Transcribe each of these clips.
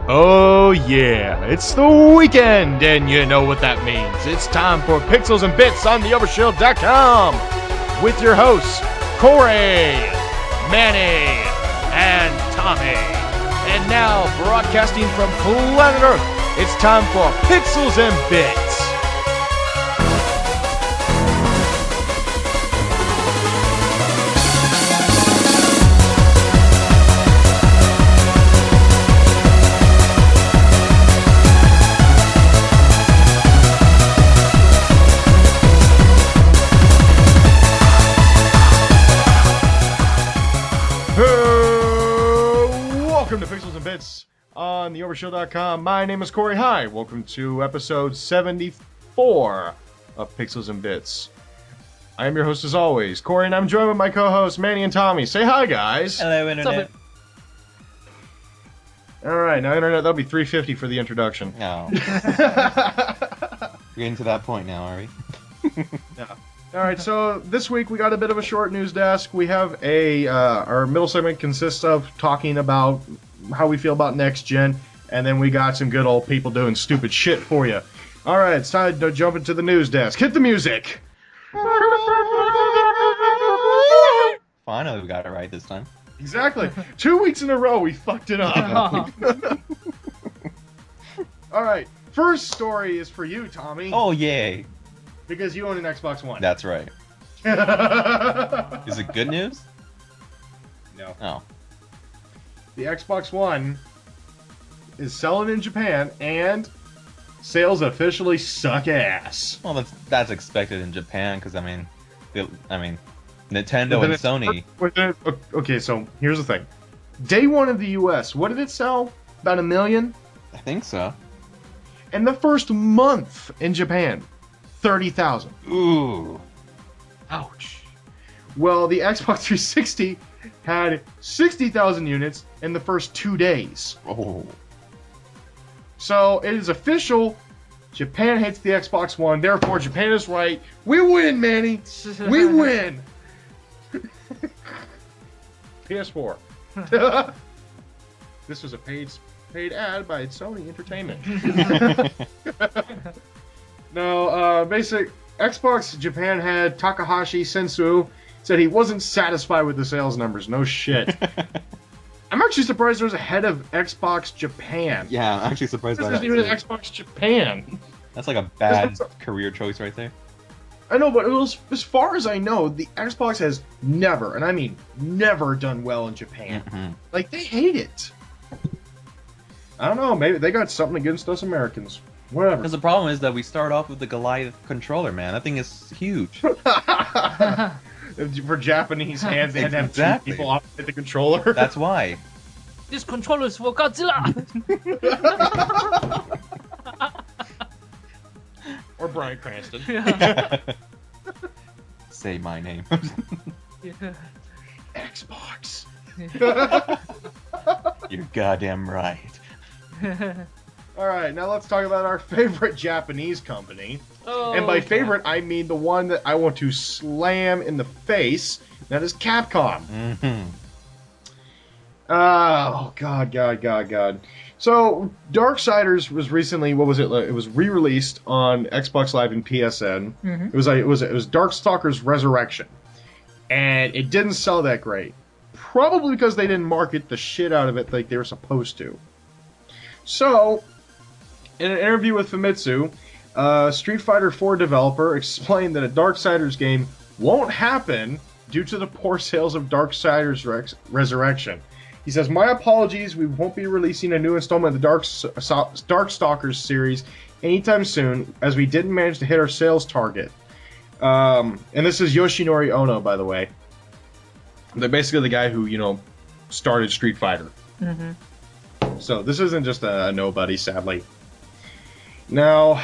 Oh yeah, it's the weekend, and you know what that means. It's time for Pixels and Bits on the Overshield.com with your hosts, Corey, Manny, and Tommy. And now, broadcasting from planet Earth, it's time for Pixels and Bits. Welcome to Pixels and Bits on the Overshield.com. My name is Corey. Hi, welcome to episode 74 of Pixels and Bits. I am your host as always, Corey, and I'm joined with my co-hosts Manny and Tommy. Say hi, guys. Hello, Internet. All right, now Internet, that'll be $3.50 for the introduction. No. We're getting to that point now, are we? Yeah. All right, so this week we got a bit of a short news desk. We have our middle segment consists of talking about how we feel about next gen, and then we got some good old people doing stupid shit for you. All right, it's time to jump into the news desk. Hit the music. Finally, we got it right this time. Exactly. 2 weeks in a row, we fucked it up. All right, first story is for you, Tommy. Oh, yay. Because you own an Xbox One. That's right. Is it good news? No. Oh. The Xbox One is selling in Japan, and sales officially suck ass. Well, that's expected in Japan, because, Nintendo and Sony. Okay, so here's the thing. Day one of the US, what did it sell? About 1 million? I think so. And the first month in Japan, 30,000. Ooh. Ouch. Well, the Xbox 360 had 60,000 units in the first 2 days. Oh. So it is official. Japan hates the Xbox One. Therefore, Japan is right. We win, Manny. We win. PS4. This was a paid ad by Sony Entertainment. No, basic Xbox Japan head Takahashi Sensu said he wasn't satisfied with the sales numbers. No shit. I'm actually surprised there's a head of Xbox Japan. Yeah, I'm actually surprised by This that. isn't even too. Xbox Japan. That's like a bad career choice right there. I know, but it was, as far as I know, the Xbox has never, and I mean never, done well in Japan. Mm-hmm. Like, they hate it. I don't know, maybe they got something against us Americans. Whatever. Because the problem is that we start off with the Goliath controller, man. That thing is huge. For Japanese hands, they had to have Exactly. 2 people operate the controller. That's why. This controller is for Godzilla! Or Bryan Cranston. Say my name. Xbox. You're goddamn right. Alright, now let's talk about our favorite Japanese company. Oh, And by favorite, I mean the one that I want to slam in the face. That is Capcom. Mm-hmm. Oh, God. So, Darksiders was recently, what was it? It was re-released on Xbox Live and PSN. Mhm. It was Darkstalkers Resurrection. And it didn't sell that great. Probably because they didn't market the shit out of it like they were supposed to. So, in an interview with Famitsu, Street Fighter 4 developer explained that a Darksiders game won't happen due to the poor sales of Darksiders Resurrection. He says, "My apologies, we won't be releasing a new installment of the Darkstalkers series anytime soon, as we didn't manage to hit our sales target." And this is Yoshinori Ono, by the way. They're basically the guy who, started Street Fighter. Mm-hmm. So this isn't just a nobody, sadly. Now,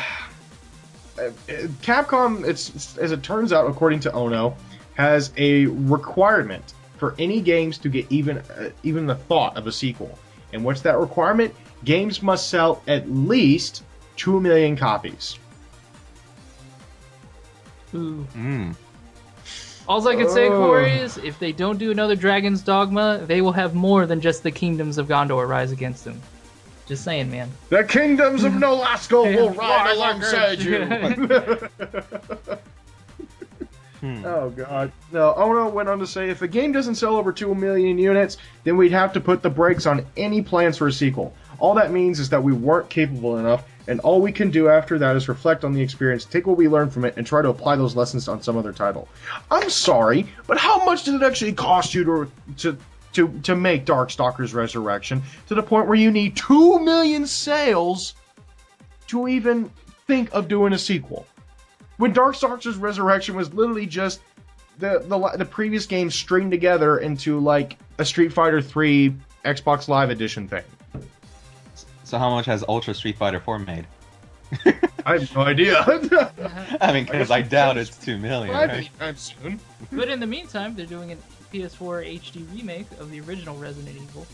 Capcom, as it turns out, according to Ono, has a requirement for any games to get even the thought of a sequel. And what's that requirement? Games must sell at least 2 million copies. Ooh. Mm. All I can say, Corey, is if they don't do another Dragon's Dogma, they will have more than just the Kingdoms of Gondor rise against them. Just saying, man. The kingdoms of Nolasco will ride Rise alongside against you. Oh god. No, Ono went on to say, if a game doesn't sell over 2 million units, then we'd have to put the brakes on any plans for a sequel. All that means is that we weren't capable enough, and all we can do after that is reflect on the experience, take what we learned from it, and try to apply those lessons on some other title. I'm sorry, but how much did it actually cost you to make Darkstalkers Resurrection to the point where you need 2 million sales to even think of doing a sequel? When Darkstalkers Resurrection was literally just the previous game stringed together into like a Street Fighter 3 Xbox Live Edition thing. So how much has Ultra Street Fighter 4 made? I have no idea. I mean, because I doubt it's 2 million, right? Anytime soon. But in the meantime, they're doing a PS4 HD remake of the original Resident Evil.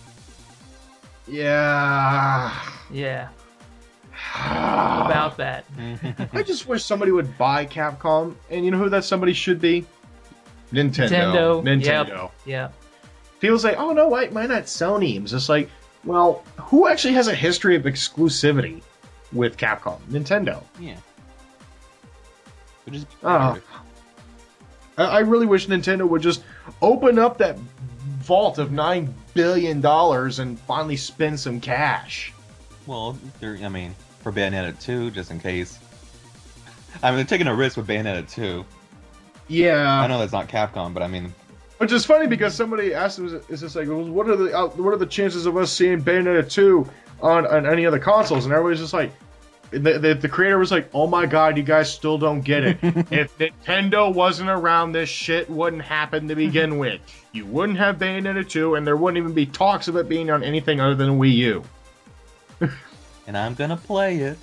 Yeah. Yeah. About that. I just wish somebody would buy Capcom, and you know who that somebody should be? Nintendo. Nintendo. Yeah. People say, "Oh no, why not Sony?" It's just like, well, who actually has a history of exclusivity with Capcom? Nintendo. Yeah. Just I really wish Nintendo would just open up that vault of $9 billion and finally spend some cash. Well, I mean, for Bayonetta 2, just in case. I mean, they're taking a risk with Bayonetta 2. Yeah. I know that's not Capcom, but I mean... Which is funny because somebody asked, is this like, well, what are the chances of us seeing Bayonetta 2 on any other consoles? And everybody's just like, the creator was like, oh my god, you guys still don't get it. If Nintendo wasn't around, this shit wouldn't happen to begin with. You wouldn't have Bayonetta 2, and there wouldn't even be talks of it being on anything other than Wii U. And I'm gonna play it.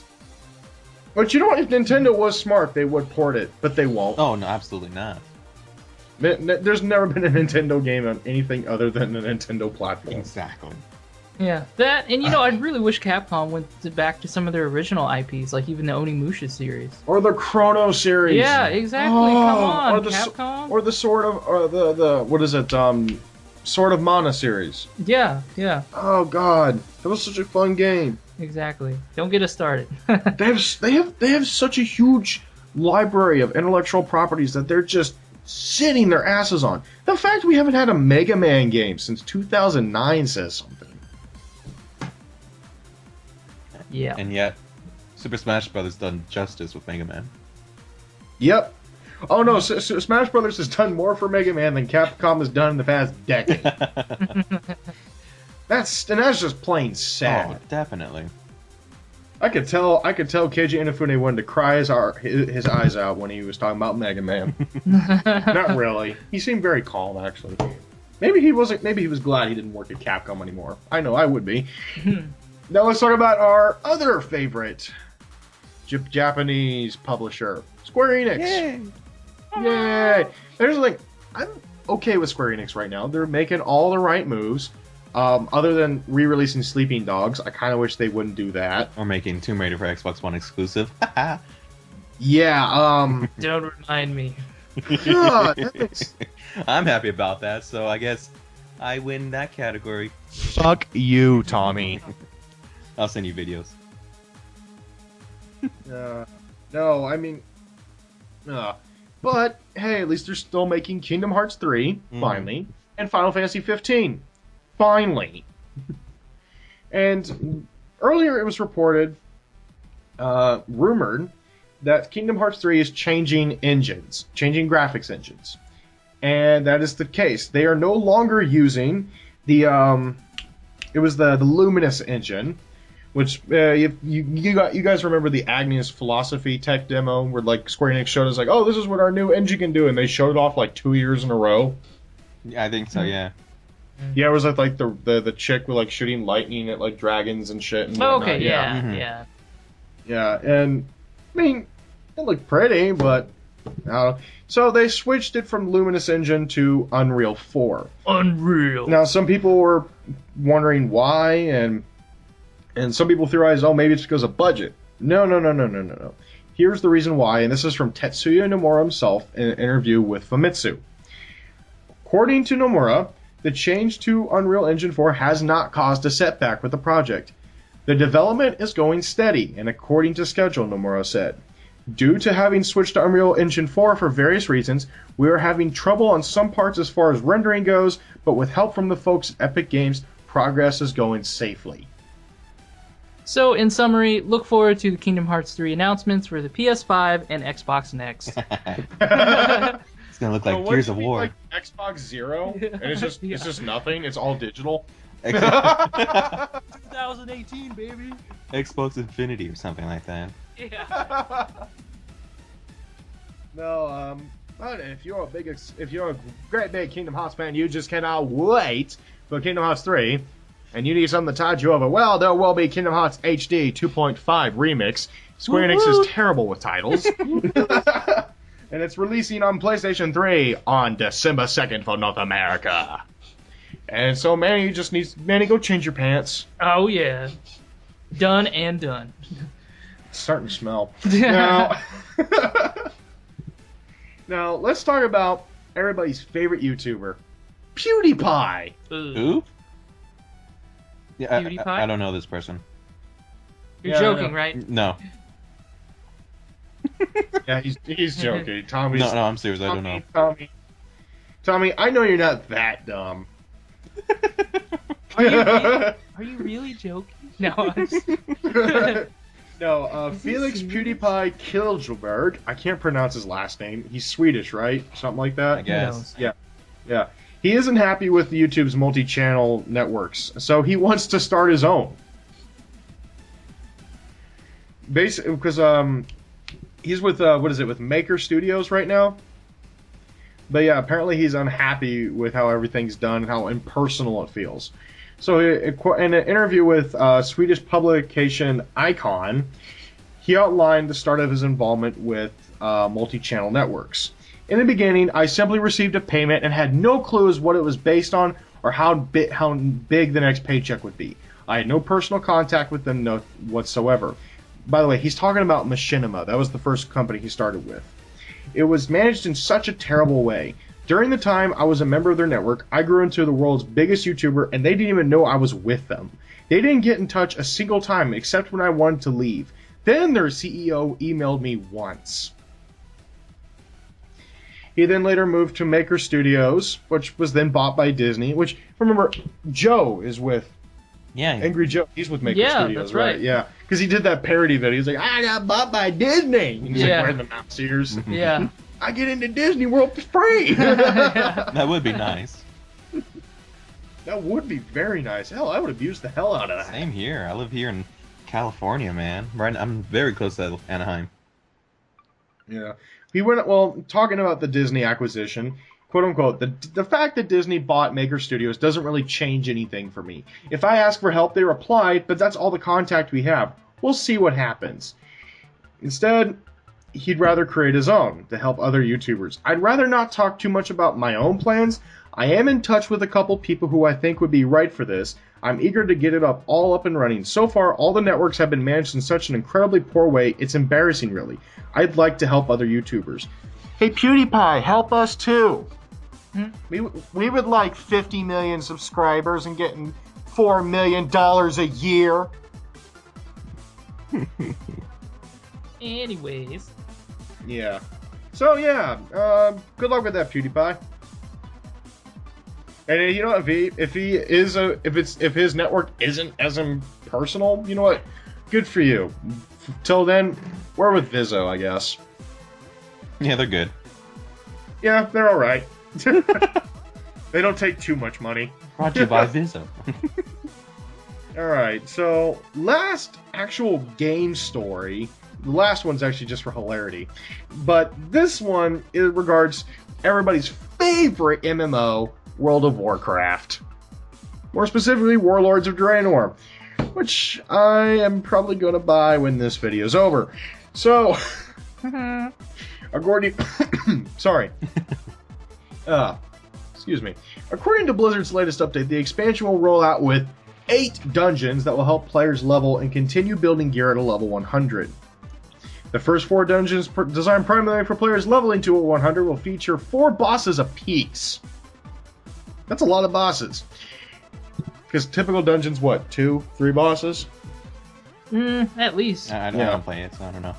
But you know what? If Nintendo was smart, they would port it, but they won't. Oh, no, absolutely not. There's never been a Nintendo game on anything other than the Nintendo platform. Exactly. Yeah, that, and I really wish Capcom went back to some of their original IPs, like even the Onimusha series. Or the Chrono series. Yeah, exactly. Come on, Capcom. Or the Sword of Mana series. Yeah, yeah. Oh god, that was such a fun game. Exactly. Don't get us started. they have such a huge library of intellectual properties that they're just sitting their asses on. The fact we haven't had a Mega Man game since 2009 says something. Yeah. And yet, Super Smash Bros. Done justice with Mega Man. Yep. Oh no, Smash Brothers has done more for Mega Man than Capcom has done in the past decade. That's just plain sad. Oh, definitely. I could tell Keiji Inafune wanted to cry his eyes out when he was talking about Mega Man. Not really. He seemed very calm, actually. Maybe he wasn't. Maybe he was glad he didn't work at Capcom anymore. I know I would be. Now let's talk about our other favorite Japanese publisher, Square Enix. Yay! Yay! There's like, I'm okay with Square Enix right now. They're making all the right moves. Other than re-releasing Sleeping Dogs, I kind of wish they wouldn't do that. Or making Tomb Raider for Xbox One exclusive. Yeah. Don't remind me. God, I'm happy about that, so I guess I win that category. Fuck you, Tommy. I'll send you videos. No, I mean, but hey, at least they're still making Kingdom Hearts 3 finally, and Final Fantasy 15 finally. And earlier it was reported, rumored, that Kingdom Hearts 3 is changing graphics engines, and that is the case. They are no longer using the Luminous engine. Which, if you guys remember the Agnes Philosophy tech demo where like Square Enix showed us like, oh, this is what our new engine can do, and they showed it off like 2 years in a row. Yeah, I think so. Yeah. Yeah, it was like the chick with like shooting lightning at like dragons and shit. And whatnot. Okay, yeah. Yeah, and I mean, it looked pretty, but I don't know. So they switched it from Luminous Engine to Unreal 4. Unreal. Now, some people were wondering why, and some people theorize, oh, maybe it's because of budget. No. Here's the reason why, and this is from Tetsuya Nomura himself in an interview with Famitsu. According to Nomura, the change to Unreal Engine 4 has not caused a setback with the project. The development is going steady and according to schedule, Nomura said. Due to having switched to Unreal Engine 4 for various reasons, we are having trouble on some parts as far as rendering goes, but with help from the folks at Epic Games, progress is going safely. So, in summary, look forward to the Kingdom Hearts 3 announcements for the PS5 and Xbox Next. It's gonna look like Gears of War. Like Xbox Zero, and it's just Yeah. it's just nothing. It's all digital. 2018, baby. Xbox Infinity or something like that. Yeah. No, but if you're a great big Kingdom Hearts fan, you just cannot wait for Kingdom Hearts 3, and you need something to tide you over. Well, there will be Kingdom Hearts HD 2.5 Remix. Square Enix is terrible with titles. And it's releasing on PlayStation 3 on December 2nd for North America. And so, Manny, go change your pants. Oh, yeah. Done and done. It's starting to smell. Now, now, let's talk about everybody's favorite YouTuber, PewDiePie. Who? Yeah, PewDiePie? I don't know this person. You're Yeah, joking, no. right? No. Yeah, he's joking. Tommy's, No, I'm serious. I don't know. Tommy, I know you're not that dumb. Are you really joking? No. I'm just... No, Felix PewDiePie Killberg. I can't pronounce his last name. He's Swedish, right? Something like that? I guess. Yeah. He isn't happy with YouTube's multi-channel networks, so he wants to start his own. Basically, because he's with with Maker Studios right now. But yeah, apparently he's unhappy with how everything's done and how impersonal it feels. So in an interview with Swedish publication Icon, he outlined the start of his involvement with multi-channel networks. In the beginning, I simply received a payment and had no clue as what it was based on or how big the next paycheck would be. I had no personal contact with them whatsoever. By the way, he's talking about Machinima. That was the first company he started with. It was managed in such a terrible way. During the time I was a member of their network, I grew into the world's biggest YouTuber, and they didn't even know I was with them. They didn't get in touch a single time, except when I wanted to leave. Then their CEO emailed me once. He then later moved to Maker Studios, which was then bought by Disney, which, remember, Joe is with Yeah. Angry Joe. He's with Maker Yeah, Studios, that's right. Yeah, because he did that parody video. He's like, I got bought by Disney. And he's Yeah. like wearing the mouse ears. Yeah. I get into Disney World for free. That would be nice. That would be very nice. Hell, I would have used the hell out of that. Same here. I live here in California, man. Right, I'm very close to Anaheim. Yeah. He went, well, talking about the Disney acquisition, quote unquote, the fact that Disney bought Maker Studios doesn't really change anything for me. If I ask for help, they replied, but that's all the contact we have. We'll see what happens. Instead, he'd rather create his own to help other YouTubers. I'd rather not talk too much about my own plans. I am in touch with a couple people who I think would be right for this. I'm eager to get it all up and running. So far, all the networks have been managed in such an incredibly poor way, it's embarrassing, really. I'd like to help other YouTubers. Hey, PewDiePie, help us too. We would like 50 million subscribers and getting $4 million a year. Anyways. Yeah. So yeah, good luck with that, PewDiePie. And you know, if his network isn't as impersonal, you know what? Good for you. Till then, we're with Vizzo, I guess. Yeah, they're good. Yeah, they're all right. They don't take too much money. Brought to you by Vizzo. All right, so last actual game story. The last one's actually just for hilarity, but this one it regards everybody's favorite MMO, World of Warcraft. More specifically, Warlords of Draenor, which I am probably going to buy when this video is over. So, according excuse me. According to Blizzard's latest update, the expansion will roll out with 8 dungeons that will help players level and continue building gear at a level 100. The first 4 dungeons, designed primarily for players leveling to a 100, will feature 4 bosses apiece. That's a lot of bosses. Because typical dungeons, what, 2, 3 bosses? At least. I Yeah. don't play it, so I don't know.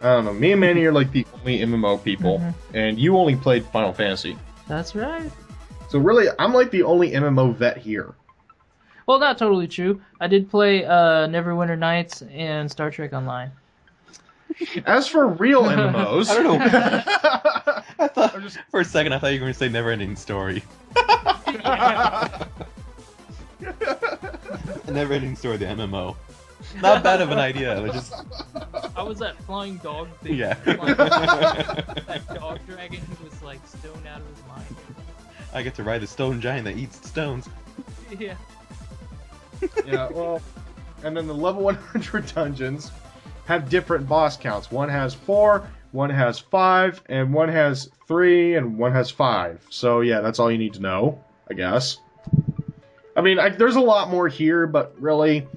I don't know. Me and Manny are like the only MMO people, and you only played Final Fantasy. That's right. So really, I'm like the only MMO vet here. Well, not totally true. I did play Neverwinter Nights and Star Trek Online. As for real MMOs, I don't know. I thought for a second I thought you were going to say Neverending Story. Neverending Story, the MMO. Not bad of an idea. It was just I was that flying dog thing. yeah. That dog dragon who was like stoned out of his mind. I get to ride the stone giant that eats stones. Yeah. yeah, well, and then the level 100 dungeons have different boss counts. One has 4, one has 5, and one has 3, and one has 5. So yeah, that's all you need to know, I guess. I mean, there's a lot more here, but really,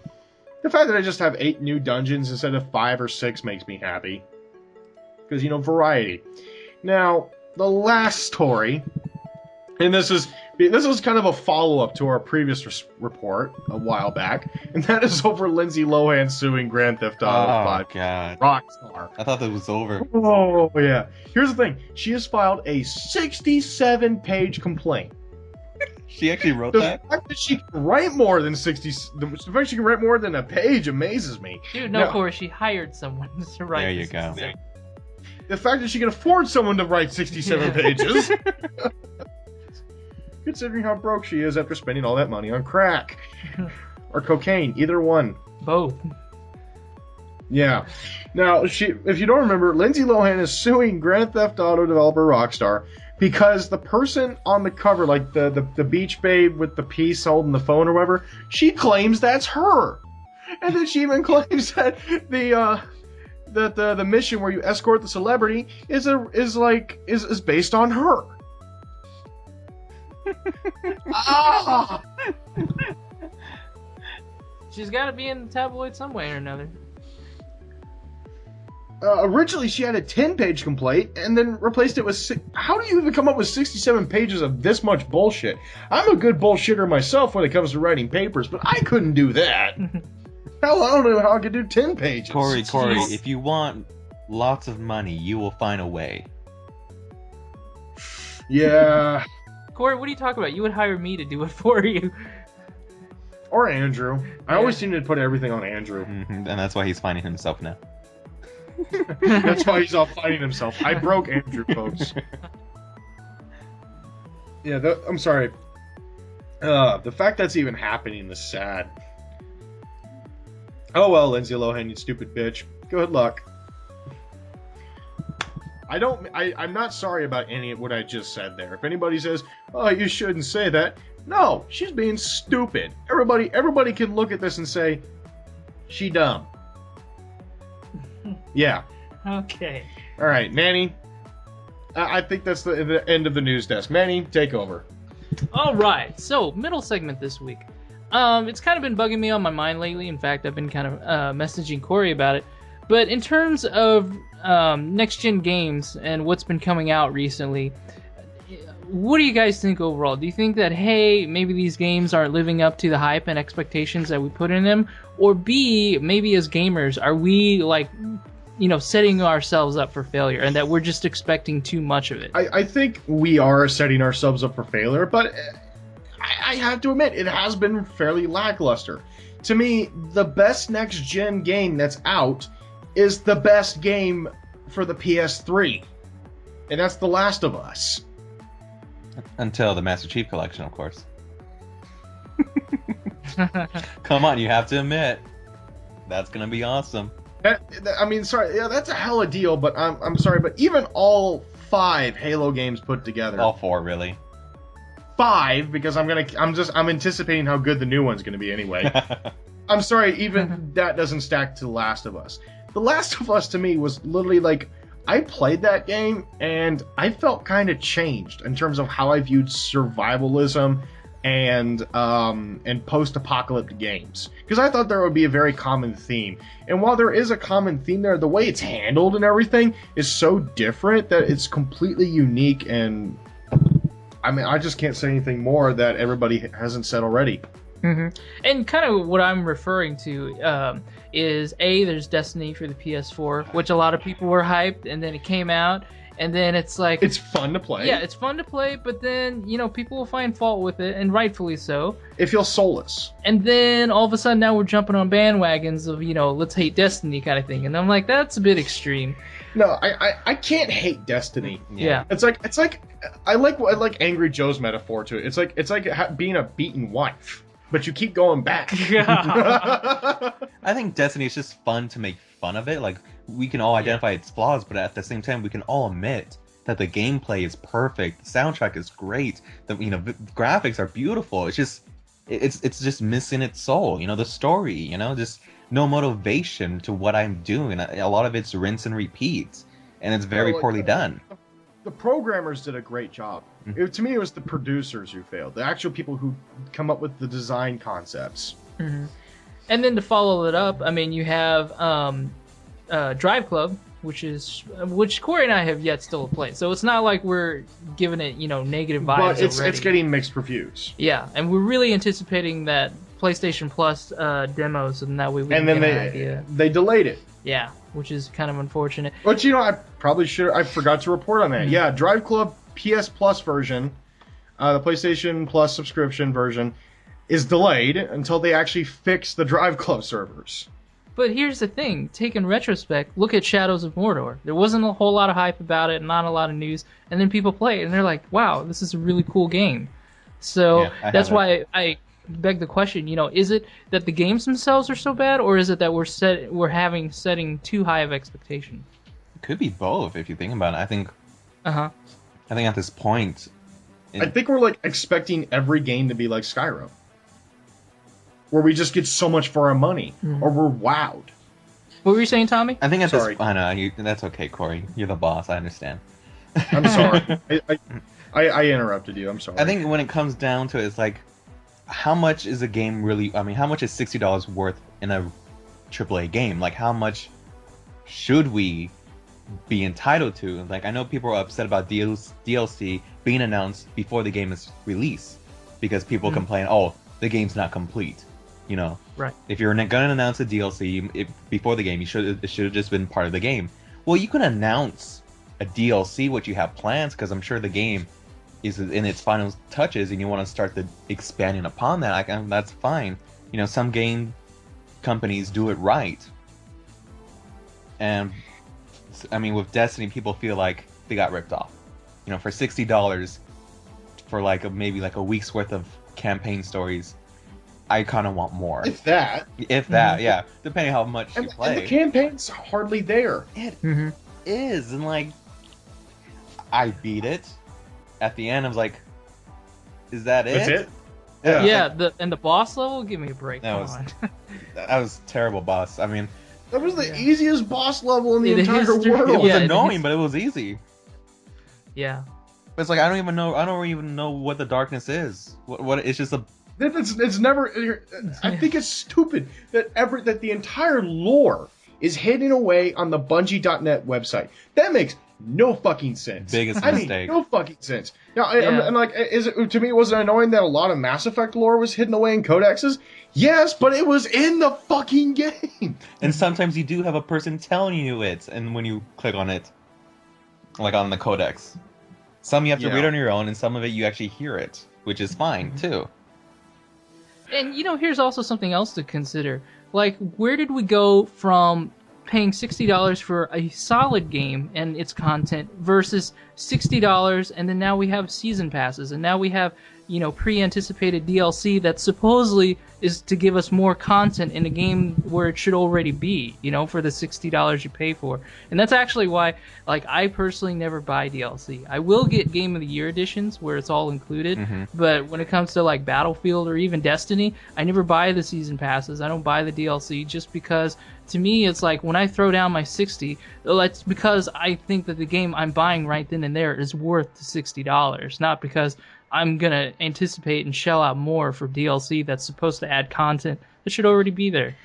the fact that I just have 8 new dungeons instead of 5 or 6 makes me happy. Because, you know, variety. Now, the last story, and this is kind of a follow-up to our previous report a while back, and that is over Lindsay Lohan suing Grand Theft Auto 5. Oh god. Rockstar. I thought that was over. Oh, yeah. Here's the thing. She has filed a 67-page complaint. She actually wrote The that? fact that she can write more than 60... The fact she can write more than a page amazes me. Dude, no, of course, she hired someone to write There you this go. thing. The fact that she can afford someone to write 67 pages. Considering how broke she is after spending all that money on crack. Or cocaine, either one. Both. Yeah. Now, if you don't remember, Lindsay Lohan is suing Grand Theft Auto developer Rockstar because the person on the cover, like the beach babe with the piece holding the phone or whatever, she claims that's her. And then she even claims that the mission where you escort the celebrity is based on her. Ah! She's got to be in the tabloid some way or another. Originally, she had a 10-page complaint, and then replaced it with... How do you even come up with 67 pages of this much bullshit? I'm a good bullshitter myself when it comes to writing papers, but I couldn't do that. Hell, I don't know how I could do 10 pages. Corey, Jeez. if you want lots of money, you will find a way. Yeah. Corey, what are you talking about? You would hire me to do it for you. Or Andrew. I always seem to put everything on Andrew. And that's why he's finding himself now. That's why he's all fighting himself. I broke Andrew, folks. Yeah, I'm sorry. The fact that's even happening is sad. Oh well, Lindsay Lohan, you stupid bitch. Good luck. I'm not sorry about any of what I just said there. If anybody says, oh, you shouldn't say that. No, she's being stupid. Everybody can look at this and say, she dumb. Yeah. Okay. All right, Manny. I think that's the end of the news desk. Manny, take over. All right. So, middle segment this week. It's kind of been bugging me on my mind lately. In fact, I've been kind of messaging Corey about it. But in terms of next-gen games and what's been coming out recently, what do you guys think overall? Do you think that, hey, maybe these games aren't living up to the hype and expectations that we put in them? Or B, maybe as gamers, are we, setting ourselves up for failure and that we're just expecting too much of it? I think we are setting ourselves up for failure, but I have to admit, it has been fairly lackluster. To me, the best next-gen game that's out is the best game for the PS3. And that's The Last of Us. Until the Master Chief Collection, of course. Come on, you have to admit. That's going to be awesome. Sorry, yeah, that's a hella deal, but I'm sorry, but even all 5 Halo games put together. All 4, really. 5, because I'm anticipating how good the new one's going to be anyway. I'm sorry, even that doesn't stack to The Last of Us. The Last of Us to me was literally like, I played that game and I felt kind of changed in terms of how I viewed survivalism and post-apocalyptic games, because I thought there would be a very common theme. And while there is a common theme there, the way it's handled and everything is so different that it's completely unique. And I just can't say anything more that everybody hasn't said already. And kind of what I'm referring to is there's Destiny for the PS4, which a lot of people were hyped, and then it came out, and then it's like It's fun to play. yeah, it's fun to play, but then people will find fault with it, and rightfully so. It feels soulless. And then all of a sudden now we're jumping on bandwagons of let's hate Destiny kind of thing, and I'm like, that's a bit extreme. No, I can't hate Destiny. Yeah. It's like I like Angry Joe's metaphor to it. It's like being a beaten wife, but you keep going back. I think Destiny is just fun to make fun of it. Like, we can all identify its flaws, but at the same time, we can all admit that the gameplay is perfect, the soundtrack is great, the graphics are beautiful. It's just it's just missing its soul. The story. Just no motivation to what I'm doing. A lot of it's rinse and repeat, and it's very poorly done. The programmers did a great job. To me, it was the producers who failed. The actual people who come up with the design concepts. Mm-hmm. And then to follow it up, I mean, you have Drive Club, which Corey and I have yet still to play. So it's not like we're giving it, negative vibes. But it's already. getting mixed reviews. Yeah, and we're really anticipating that PlayStation Plus demos, and that way we and can then get an idea. they delayed it. Yeah, which is kind of unfortunate. But I probably should. I forgot to report on that. Mm-hmm. Yeah, Drive Club PS Plus version, the PlayStation Plus subscription version, is delayed until they actually fix the Drive Club servers. But here's the thing: take in retrospect, look at Shadows of Mordor. There wasn't a whole lot of hype about it, not a lot of news, and then people play it, and they're like, "Wow, this is a really cool game." So that's why I beg the question. Is it that the games themselves are so bad, or is it that we're setting too high of expectation? It could be both if you think about it. I think. I think at this point, I think we're expecting every game to be like Skyrim, where we just get so much for our money, or we're wowed. What were you saying, Tommy? I think at this. I know that's okay, Corey. You're the boss. I understand. I'm sorry. I interrupted you. I'm sorry. I think when it comes down to it, it's like, how much is a game really? I mean, how much is $60 worth in a AAA game? Like, how much should we be entitled to? Like, I know people are upset about DLC being announced before the game is released because people complain, oh, the game's not complete. Right. If you're gonna announce a DLC before the game, it should have just been part of the game. Well, you can announce a DLC what you have plans, because I'm sure the game is in its final touches, and you want to start expanding upon that. That's fine. Some game companies do it right, and I mean, with Destiny, people feel like they got ripped off. For $60 for maybe a week's worth of campaign stories, I kind of want more. If that, yeah, depending how much you play. And the campaign's hardly there. It is, and I beat it. At the end, I was like, "Is that it?" That's it. Yeah. The boss level, give me a break. That was terrible, boss. I mean, that was the easiest boss level in the entire world. It was annoying, but it was easy. Yeah. But it's like I don't even know what the darkness is. What it's just a. It's never. I think it's stupid that the entire lore is hidden away on the Bungie.net website. That makes no fucking sense. Biggest mistake. No fucking sense. Now, to me, was it annoying that a lot of Mass Effect lore was hidden away in codexes? Yes, but it was in the fucking game. And sometimes you do have a person telling you it, and when you click on it, like on the codex, some you have to read on your own, and some of it you actually hear it, which is fine too. And here's also something else to consider. Like, where did we go from paying $60 for a solid game and its content versus $60, and then now we have season passes, and now we have pre-anticipated DLC that supposedly is to give us more content in a game where it should already be, for the $60 you pay for. And that's actually why, I personally never buy DLC. I will get Game of the Year editions where it's all included, but when it comes to Battlefield or even Destiny, I never buy the season passes. I don't buy the DLC just because, to me, it's like when I throw down my $60, that's because I think that the game I'm buying right then and there is worth the $60, not because I'm going to anticipate and shell out more for DLC that's supposed to add content that should already be there.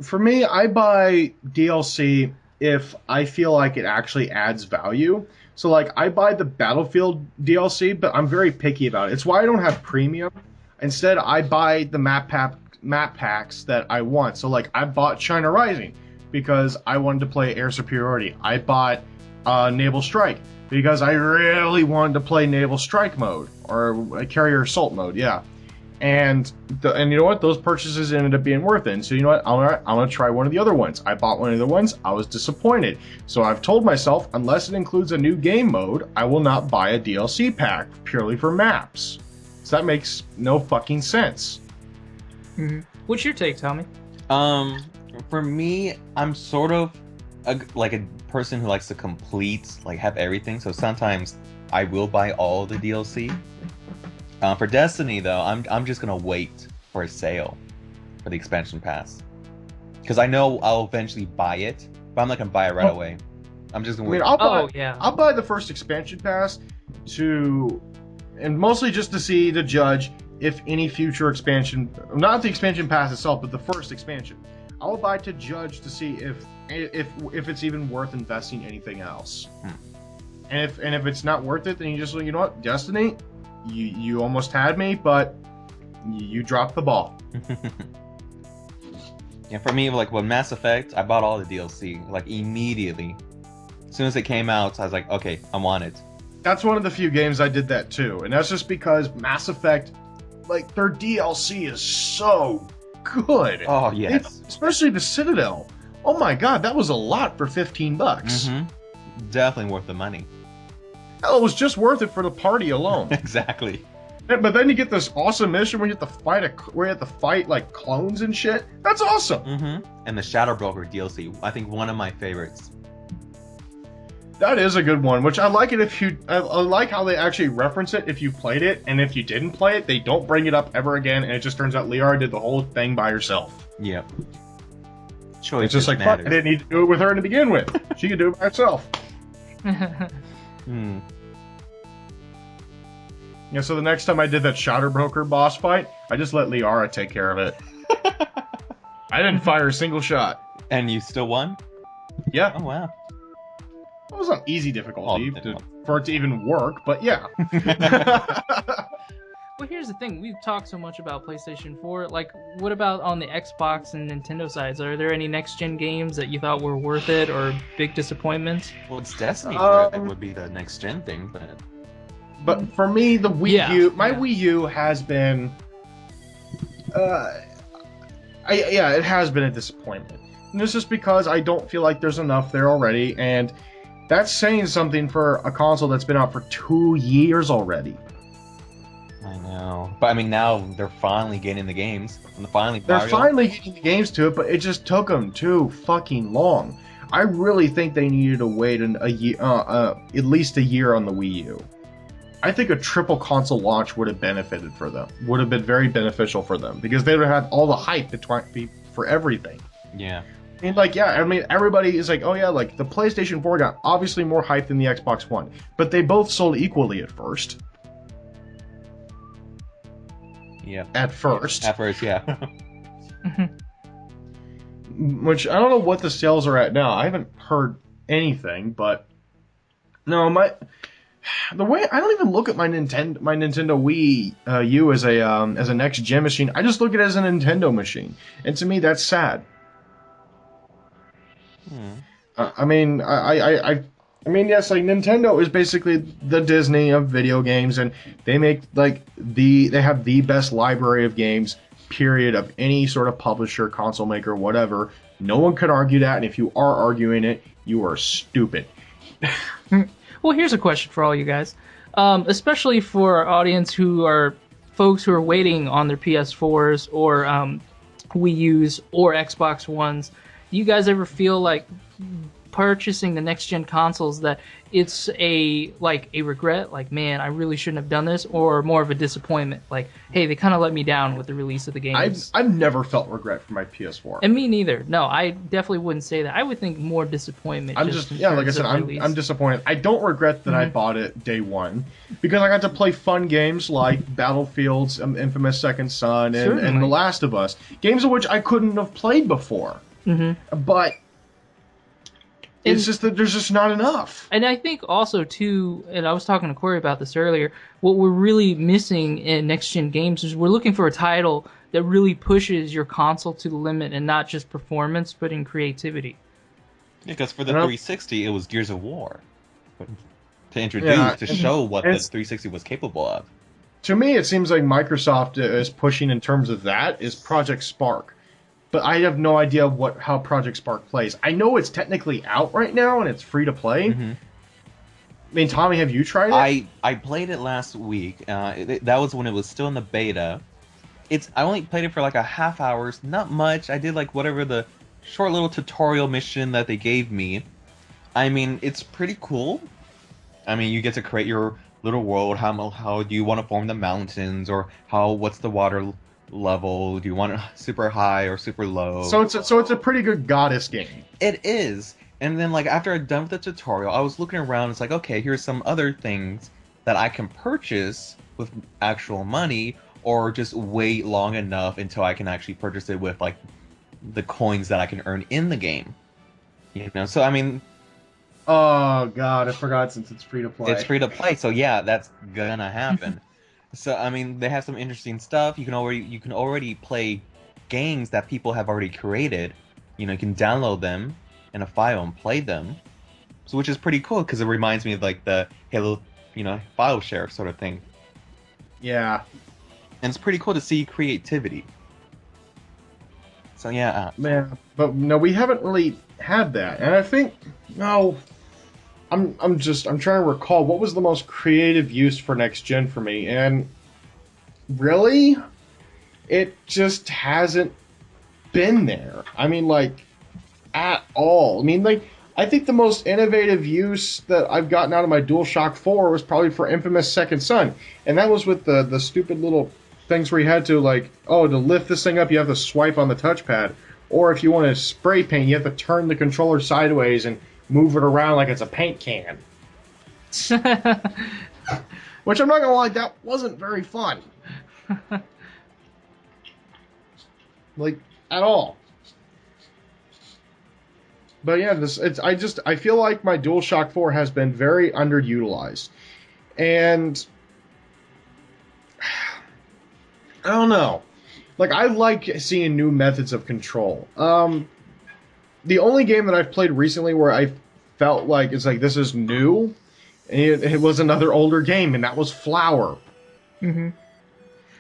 For me, I buy DLC if I feel like it actually adds value. So, I buy the Battlefield DLC, but I'm very picky about it. It's why I don't have premium. Instead, I buy the map packs that I want. So like I bought China Rising because I wanted to play Air Superiority. I bought Naval Strike because I really wanted to play Naval Strike mode or Carrier Assault mode. Yeah, and you know what? Those purchases ended up being worth it. And so you know what? I'm gonna try one of the other ones. I bought one of the ones. I was disappointed. So I've told myself, unless it includes a new game mode, I will not buy a DLC pack purely for maps. So that makes no fucking sense. Mm-hmm. What's your take, Tommy? For me, I'm sort of like a person who likes to complete, like have everything. So sometimes I will buy all the DLC. For Destiny, though, I'm just gonna wait for a sale for the expansion pass because I know I'll eventually buy it, but I'm not gonna buy it right away. I'm just gonna wait. I'll buy the first expansion pass and mostly just to judge if any future expansion, not the expansion pass itself, but the first expansion. I'll buy to judge to see if it's even worth investing anything else. And if it's not worth it, then you know what, Destiny, you almost had me, but you dropped the ball. Yeah, for me, like with Mass Effect, I bought all the DLC like immediately. As soon as it came out, I was like, okay, I want it. That's one of the few games I did that too, and that's just because Mass Effect, like their DLC is so good. Oh yes, especially the Citadel. Oh my god, that was a lot for $15. Mm-hmm. Definitely worth the money. Hell, it was just worth it for the party alone. Exactly. But then you get this awesome mission where you have to fight like clones and shit. That's awesome. Mm-hmm. And the Shadow Broker DLC, I think one of my favorites. That is a good one, which I like it I like how they actually reference it if you played it, and if you didn't play it, they don't bring it up ever again, and it just turns out Liara did the whole thing by herself. Yep. It's just like, fuck, I didn't need to do it with her to begin with. She could do it by herself. Yeah, so the next time I did that Shadow Broker boss fight, I just let Liara take care of it. I didn't fire a single shot. And you still won? Yeah. Oh, wow. It was on easy difficulty for it to even work, but yeah. Well, here's the thing. We've talked so much about PlayStation 4. Like, what about on the Xbox and Nintendo sides? Are there any next-gen games that you thought were worth it or big disappointments? Well, it's Destiny. It would be the next-gen thing, but... But for me, the Wii U, Wii U has been... it has been a disappointment. And this is because I don't feel like there's enough there already, and that's saying something for a console that's been out for 2 years already. I know. But I mean, now they're finally getting the games. And They're finally getting the games to it, but it just took them too fucking long. I really think they needed to wait a year, at least a year on the Wii U. I think a triple console launch would have benefited for them. Would have been very beneficial for them because they would have had all the hype for everything. Yeah. And like, yeah, I mean, everybody is like, oh yeah, like the PlayStation 4 got obviously more hype than the Xbox One, but they both sold equally at first. Yeah. At first, yeah. Which I don't know what the sales are at now. I haven't heard anything, but no, the way I don't even look at my Nintendo Wii U as a next gen machine. I just look at it as a Nintendo machine, and to me, that's sad. I mean, yes, like Nintendo is basically the Disney of video games, and they make they have the best library of games, period, of any sort of publisher, console maker, whatever. No one could argue that, and if you are arguing it, you are stupid. Well, here's a question for all you guys, especially for our audience who are folks who are waiting on their PS4s or Wii U's or Xbox Ones. Do you guys ever feel like purchasing the next gen consoles that it's a regret, like, man, I really shouldn't have done this, or more of a disappointment, like, hey, they kind of let me down with the release of the games? I've never felt regret for my PS4. And me neither. No, I definitely wouldn't say that. I would think more disappointment. Like I said, I'm disappointed. I don't regret that I bought it day one, because I got to play fun games like Battlefield's Infamous Second Son and The Last of Us, games of which I couldn't have played before. But It's just that there's just not enough. And I think also too, and I was talking to Corey about this earlier, what we're really missing in next gen games is we're looking for a title that really pushes your console to the limit and not just performance, but in creativity. Because for the 360, it was Gears of War to introduce, to show what the 360 was capable of. To me, it seems like Microsoft is pushing in terms of that is Project Spark. But I have no idea how Project Spark plays. I know it's technically out right now and it's free to play. Mm-hmm. I mean, Tommy, have you tried it? I played it last week. That was when it was still in the beta. I only played it for like a half hour, not much. I did like whatever the short little tutorial mission that they gave me. I mean, it's pretty cool. I mean, you get to create your little world. How do you want to form the mountains, or what's the water level? Do you want it super high or super low? So it's a pretty good goddess game. It is. And then like after I'm done with the tutorial, I was looking around. It's like, okay, here's some other things that I can purchase with actual money, or just wait long enough until I can actually purchase it with like the coins that I can earn in the game. You know, so I mean, oh god, I forgot, since it's free to play. It's free to play, so yeah, that's gonna happen. So I mean, they have some interesting stuff. You can already play games that people have already created. You know, you can download them in a file and play them. So which is pretty cool, because it reminds me of like the Halo, file share sort of thing. Yeah. And it's pretty cool to see creativity. So yeah. Man, but no, we haven't really had that. And I think, I'm trying to recall what was the most creative use for next gen for me, and really, it just hasn't been there. I mean, like, at all. I mean, like, I think the most innovative use that I've gotten out of my DualShock 4 was probably for Infamous Second Son, and that was with the stupid little things where you had to, like, to lift this thing up, you have to swipe on the touchpad, or if you want to spray paint, you have to turn the controller sideways and move it around like it's a paint can. Which I'm not gonna lie, that wasn't very fun. Like, at all. But yeah, I feel like my DualShock 4 has been very underutilized. And I don't know. Like, I like seeing new methods of control. The only game that I've played recently where I felt like it's like this is new, it was another older game, and that was Flower. Mm-hmm.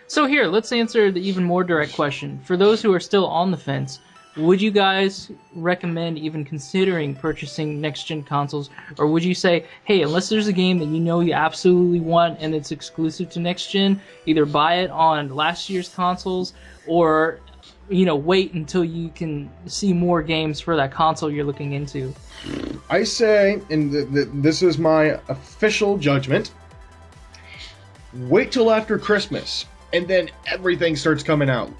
So here, let's answer the even more direct question. For those who are still on the fence, would you guys recommend even considering purchasing next-gen consoles? Or would you say, hey, unless there's a game that you absolutely want and it's exclusive to next-gen, either buy it on last year's consoles or, wait until you can see more games for that console you're looking into? I say, and this is my official judgment, wait till after Christmas, and then everything starts coming out.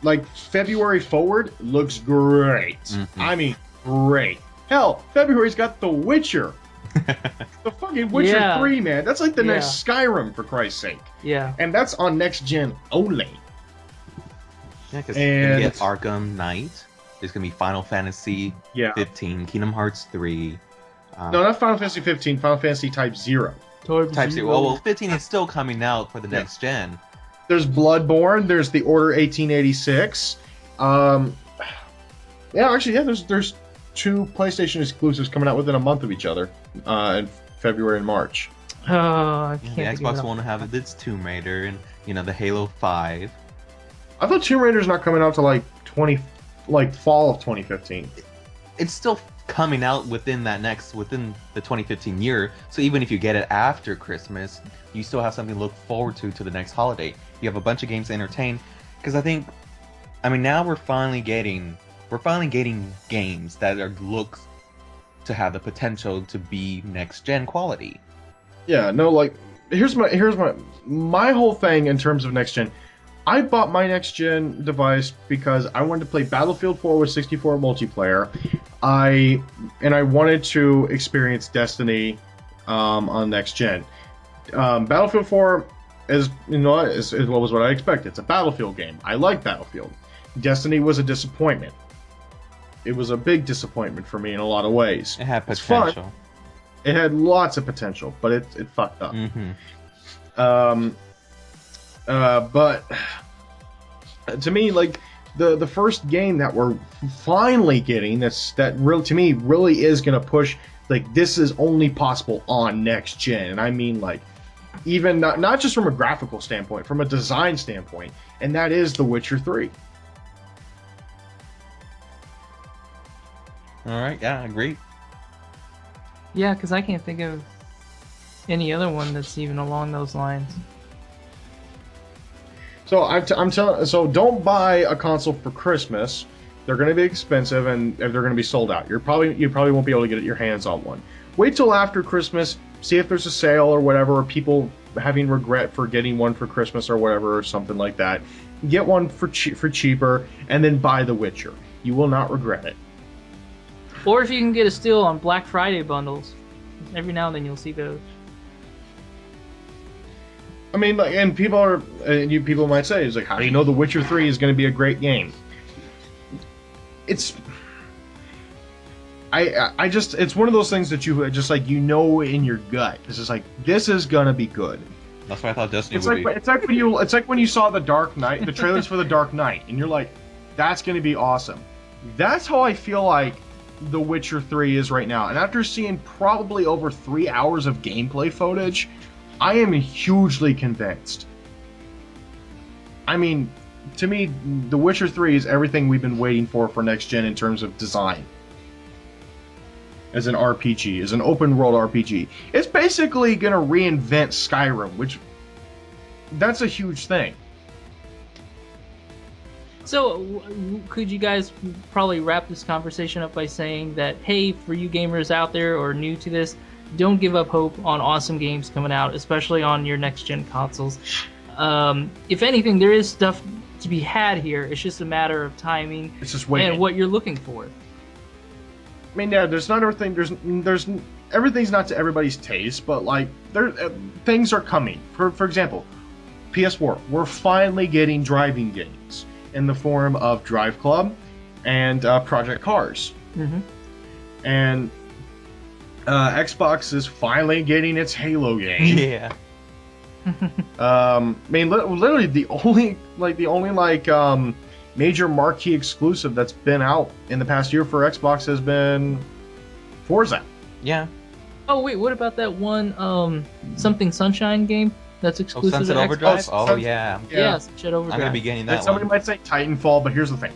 Like, February forward looks great. Mm-hmm. I mean, great. Hell, February's got The Witcher. The fucking Witcher 3, man. That's like the next Skyrim, for Christ's sake. Yeah. And that's on next gen only. Yeah, because you're going to get Arkham Knight. There's going to be Final Fantasy 15, Kingdom Hearts 3. No, not Final Fantasy 15, Final Fantasy Type 0. Type 0. Well, 15 is still coming out for the next gen. There's Bloodborne. There's the Order 1886. There's two PlayStation exclusives coming out within a month of each other in February and March. Oh, I can't. The Xbox One will have its Tomb Raider and the Halo 5. I thought Tomb Raider's not coming out till fall of 2015. It's still coming out within the 2015 year. So even if you get it after Christmas, you still have something to look forward to the next holiday. You have a bunch of games to entertain. Because now we're finally getting games that look to have the potential to be next gen quality. Yeah, no, like here's my whole thing in terms of next gen. I bought my next gen device because I wanted to play Battlefield 4 with 64 multiplayer. I wanted to experience Destiny on next gen. Battlefield 4 is what was what I expected. It's a Battlefield game. I like Battlefield. Destiny was a disappointment. it was a big disappointment for me in a lot of ways. It had It's fun. potential. It had lots of potential, but it fucked up. But to me, like the first game that we're finally getting that real to me really is gonna push, like, this is only possible on next gen, and I mean, like, even not just from a graphical standpoint, from a design standpoint, and that is The Witcher 3. All right, yeah, I agree. Yeah, because I can't think of any other one that's even along those lines. So I'm telling, so don't buy a console for Christmas. They're going to be expensive and they're going to be sold out. You probably won't be able to get your hands on one. Wait till after Christmas, see if there's a sale or whatever, or people having regret for getting one for Christmas or whatever, or something like that. Get one for cheaper, and then buy The Witcher. You will not regret it. Or if you can get a steal on Black Friday bundles. Every now and then you'll see those. I mean, like, and people might say, it's like, how do you know The Witcher 3 is going to be a great game? It's it's one of those things that you just, like, you know in your gut. It's just like, this is gonna be good. That's what I thought Destiny It's would like be. it's like when you saw the Dark Knight, the trailers for the Dark Knight, and you're like, that's gonna be awesome. That's how I feel like The Witcher 3 is right now. And after seeing probably over 3 hours of gameplay footage, I am hugely convinced. I mean, to me, The Witcher 3 is everything we've been waiting for next gen in terms of design. As an RPG, as an open world RPG. It's basically going to reinvent Skyrim, which, that's a huge thing. So, could you guys probably wrap this conversation up by saying that, hey, for you gamers out there or new to this, don't give up hope on awesome games coming out, especially on your next-gen consoles. If anything, there is stuff to be had here. It's just a matter of timing It's just waiting. and what you're looking for. I mean, yeah, there's not everything. There's everything's not to everybody's taste, but like things are coming. For example, PS4. We're finally getting driving games in the form of Drive Club and Project Cars. Mm-hmm. And Xbox is finally getting its Halo game. Yeah. I mean, literally the only major marquee exclusive that's been out in the past year for Xbox has been Forza. Yeah. Oh wait, what about that one something Sunshine game that's Oh, exclusive Sunset to Overdrive? Xbox? Oh, yeah. Yeah, Sunset Overdrive. I'm going to be getting And that somebody one. might say Titanfall, but here's the thing: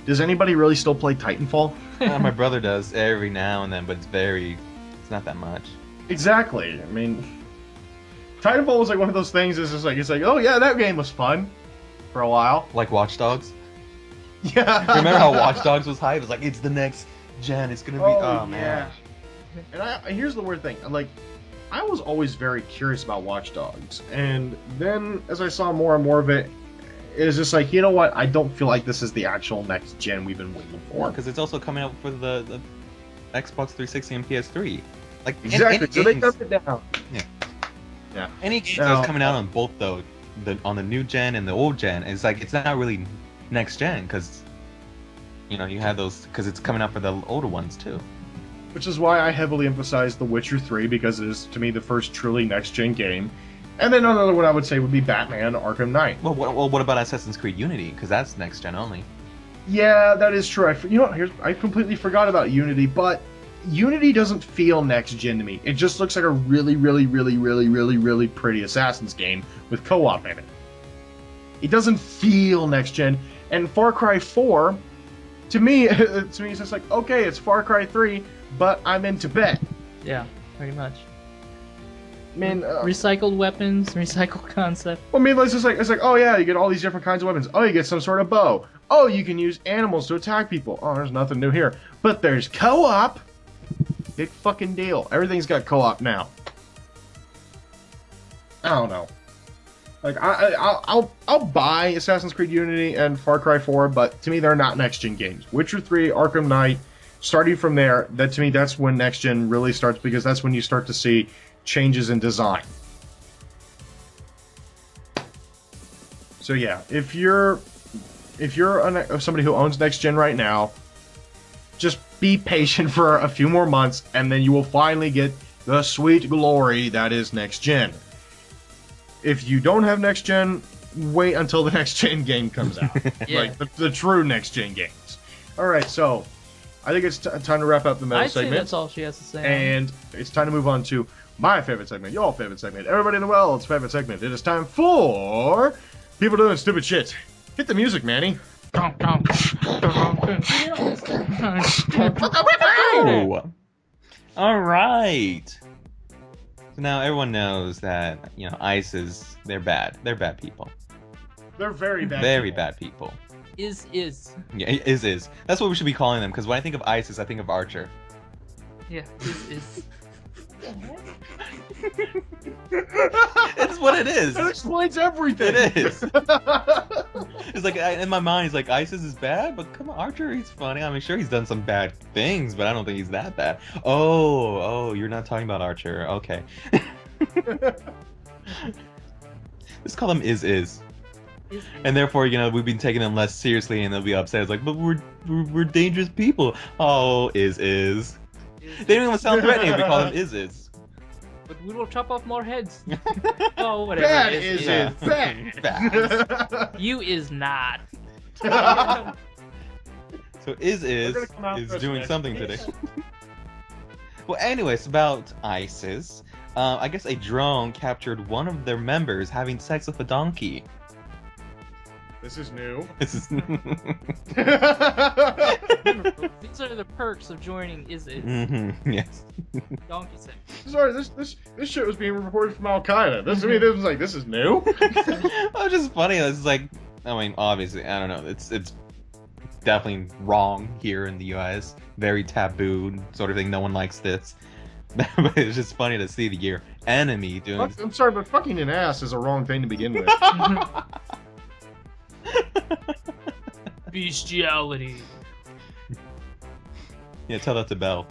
does anybody really still play Titanfall? My brother does every now and then, but it's not that much. Exactly. I mean, Titanfall was like one of those things. It's like, oh yeah, that game was fun for a while. Like Watch Dogs? Yeah. Remember how Watch Dogs was hyped? It was like, it's the next gen. It's going to be... Oh, yeah. man. And here's the weird thing. Like, I was always very curious about Watch Dogs, and then as I saw more and more of it, it's just like, you know what? I don't feel like this is the actual next gen we've been waiting for. Because it's also coming out for the Xbox 360 and PS3. Like, Exactly. So they games- dumped it down. Yeah. Any games No. that's coming out on both on the new gen and the old gen, it's like it's not really next gen because you have those because it's coming out for the older ones too. Which is why I heavily emphasize The Witcher 3, because it is, to me, the first truly next-gen game. And then another one I would say would be Batman Arkham Knight. Well, what about Assassin's Creed Unity? Because that's next gen only. Yeah, that is true. I completely forgot about Unity, but Unity doesn't feel next-gen to me. It just looks like a really, really, really, really, really, really pretty Assassin's game with co-op in it. It doesn't feel next-gen. And Far Cry 4, to me, it's just like, okay, it's Far Cry 3, but I'm in Tibet. Yeah, pretty much. I mean, Recycled weapons, recycled concept. I mean, it's like, oh yeah, you get all these different kinds of weapons. Oh, you get some sort of bow. Oh, you can use animals to attack people. Oh, there's nothing new here. But there's co-op. Big fucking deal. Everything's got co-op now. I don't know. Like, I'll buy Assassin's Creed Unity and Far Cry 4, but to me, they're not next-gen games. Witcher 3, Arkham Knight, starting from there, that to me, that's when next-gen really starts, because that's when you start to see changes in design. So yeah, if you're somebody who owns next gen right now, Just be patient for a few more months, and then you will finally get the sweet glory that is next gen. If you don't have next gen, wait until the next gen game comes out. Yeah. Like the true next gen games. Alright, so I think it's time to wrap up the metal I'd say segment. that's all she has to say. And it's time to move on to my favorite segment, your favorite segment, everybody in the world's favorite segment. It is time for people doing stupid shit. Hit the music, Manny. Oh. All right. So now everyone knows that ICEs, they're bad. They're bad people. They're very bad. Very people. bad people. Is. Yeah, is. That's what we should be calling them, because when I think of ISIS, I think of Archer. Yeah, is. It's what it is. It explains everything. It is. It's like in my mind, it's like ISIS is bad, but come on, Archer, he's funny. I mean, sure, he's done some bad things, but I don't think he's that bad. Oh, you're not talking about Archer. Okay. Let's call him is. And therefore, we've been taking them less seriously, and they'll be upset. It's like, but we're dangerous people. Oh, is. They don't even sound threatening if we call them is. But we will chop off more heads. Oh, whatever. Bad is. Bad. Bad. You is not. So is gonna come out first doing next something week. today. Well, anyways, about ISIS. I guess a drone captured one of their members having sex with a donkey. This is new. This is. These are the perks of joining Is. Yes. Donkey sex. Sorry, this shit was being reported from Al Qaeda. This was like, this is new. It's just funny. It's like, I mean, obviously, I don't know. It's definitely wrong here in the U.S. Very taboo sort of thing. No one likes this. But it's just funny to see your enemy doing. I'm sorry, but fucking an ass is a wrong thing to begin with. Bestiality. Yeah, tell that to Belle.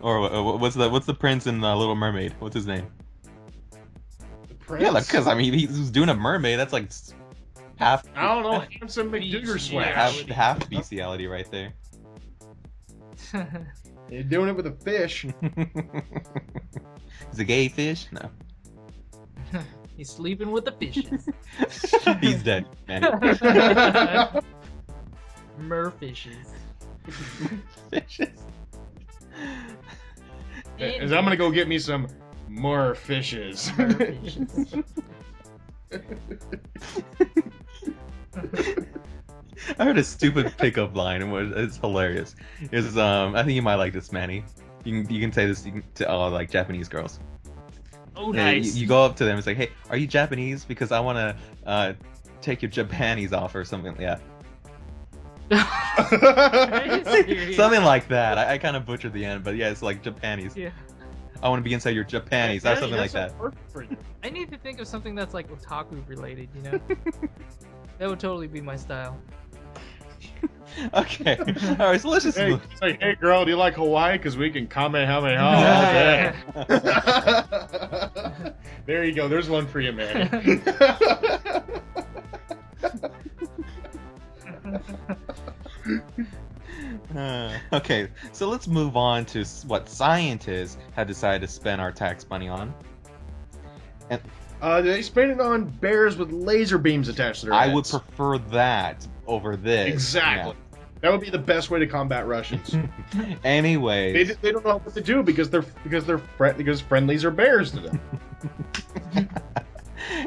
Or what's the prince in Little Mermaid? What's his name? Yeah, because I mean, he's doing a mermaid. That's like half. I don't know. Handsome McDougar swash. half bestiality right there. You're doing it with a fish. Is a gay fish? No. He's sleeping with the fishes. He's dead, man. Merfishes. Fishes. Is I'm gonna go get me some more fishes. Merfishes. I heard a stupid pickup line, and it's hilarious. Is I think you might like this, Manny. You can say this to all like Japanese girls. Oh, Yeah, nice. you go up to them. It's like, hey, are you Japanese? Because I want to take your Japanese off or something. Yeah, Serious? something like that. I kind of butchered the end, but yeah, it's like Japanese. Yeah. I want to be inside your Japanese. Or something like that. Perfect for you. I need to think of something that's like otaku related, That would totally be my style. Okay. All right. So let's just. Hey, say, hey girl, do you like Hawaii? Because we can kamehameha all day. There you go. There's one for you, man. Okay, so let's move on to what scientists have decided to spend our tax money on. And They spent it on bears with laser beams attached to their heads. I would prefer that over this. Exactly. That would be the best way to combat Russians. Yeah. Anyways, they don't know what to do because friendlies are bears to them.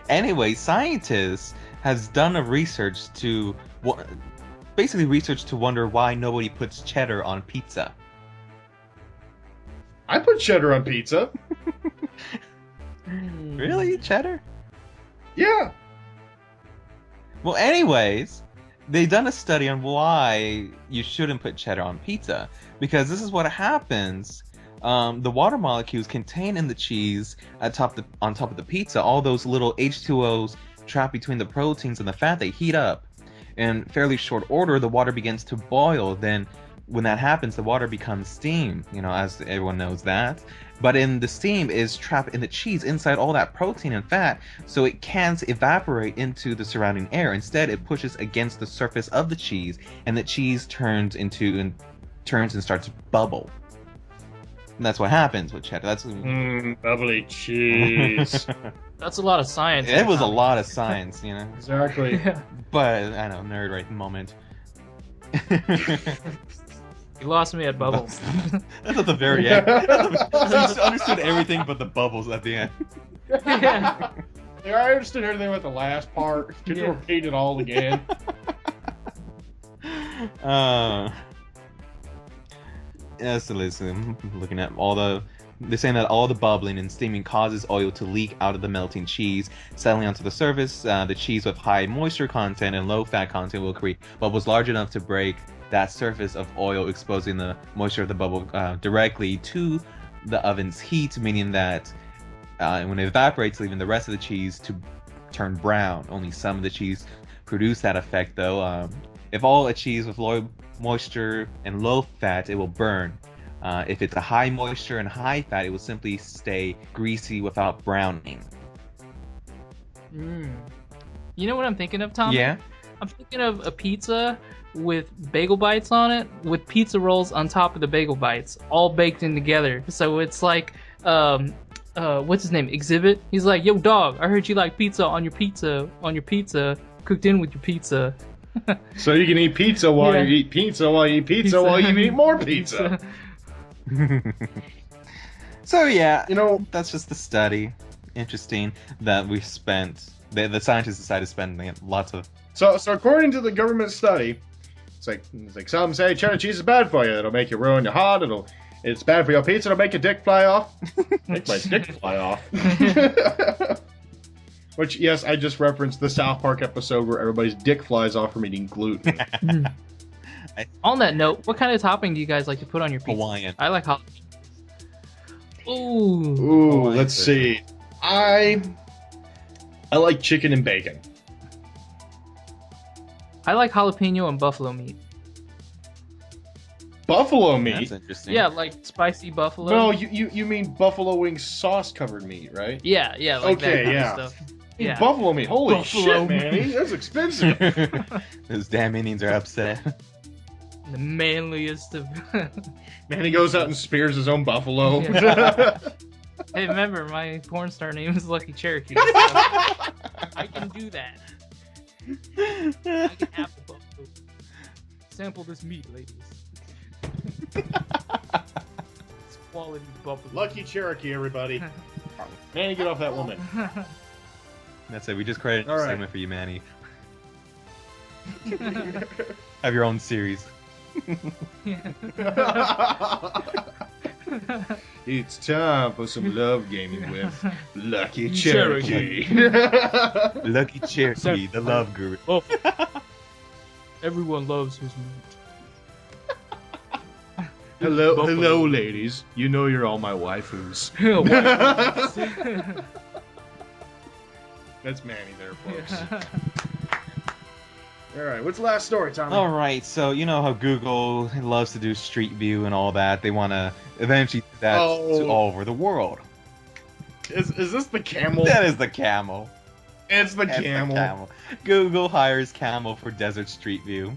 anyway, scientists has done a research to basically research to wonder why nobody puts cheddar on pizza. I put cheddar on pizza. Really, cheddar? Yeah. Well, anyways, they done a study on why you shouldn't put cheddar on pizza, because this is what happens. The water molecules contained in the cheese on top of the pizza, all those little H2Os trapped between the proteins and the fat, they heat up. In fairly short order, the water begins to boil. Then, when that happens, the water becomes steam. As everyone knows that. But in the steam is trapped in the cheese inside all that protein and fat, so it can't evaporate into the surrounding air. Instead, it pushes against the surface of the cheese, and the cheese turns and starts to bubble. And that's what happens with cheddar. That's bubbly cheese. That's a lot of science. It was a lot of science, you know. Exactly. Yeah. But I know, nerd right moment. You lost me at bubbles. That's at the very end. I understood everything but the bubbles at the end. Yeah. Yeah, I understood everything with the last part. Could you Yeah. repeat it all again? Yeah, so listen, looking at they're saying that all the bubbling and steaming causes oil to leak out of the melting cheese, settling onto the surface. The cheese with high moisture content and low fat content will create bubbles large enough to break that surface of oil, exposing the moisture of the bubble directly to the oven's heat, meaning that when it evaporates, leaving the rest of the cheese to turn brown. Only some of the cheese produce that effect, though. If all a cheese with low moisture and low fat, it will burn. If it's a high moisture and high fat, it will simply stay greasy without browning. You know what I'm thinking of, Tom? Yeah? I'm thinking of a pizza with bagel bites on it, with pizza rolls on top of the bagel bites, all baked in together. So it's like, what's his name? Exhibit. He's like, "Yo, dog, I heard you like pizza on your pizza, cooked in with your pizza." So you can eat pizza while you eat pizza while you eat pizza while you eat more pizza. So yeah, You know, that's just the study. Interesting that we spent. The scientists decided to spend lots of. so according to the government study, it's like some say cheddar cheese is bad for you. It'll make you ruin your heart. It's bad for your pizza. It'll make your dick fly off. Make my dick fly off. Which, yes, I just referenced the South Park episode where everybody's dick flies off from eating gluten. On that note, what kind of topping do you guys like to put on your pizza? Hawaiian. I like jalapeno. Ooh. Ooh, let's see. I like chicken and bacon. I like jalapeno and buffalo meat. Buffalo That's meat? interesting. Yeah, like spicy buffalo. No, you mean buffalo wings sauce covered meat, right? Yeah, like Okay, that kind yeah. of stuff. Eat Yeah. buffalo meat. Holy Buffalo shit, meat. man. That's expensive. Those damn Indians are upset. The manliest of. Man, he goes out and spears his own buffalo. Hey, remember, my porn star name is Lucky Cherokee. So I can do that. I can have the buffalo. Sample this meat, ladies. It's quality buffalo. Lucky Cherokee, everybody. Manny, get off that woman. That's it. We just created a All right. segment for you, Manny. Have your own series. It's time for some love gaming with Lucky Cherokee. Cherokee. Lucky Cherokee, the love guru. Oh. Everyone loves his meat. Hello, Buffalo. hello, ladies. You know you're all my waifus. That's Manny there, folks. All right, what's the last story, Tommy? All right, so you know how Google loves to do Street View and all that. They want to eventually do that to all over the world. Is this the camel? That is the camel. It's the That's the camel. camel. Google hires camel for Desert Street View.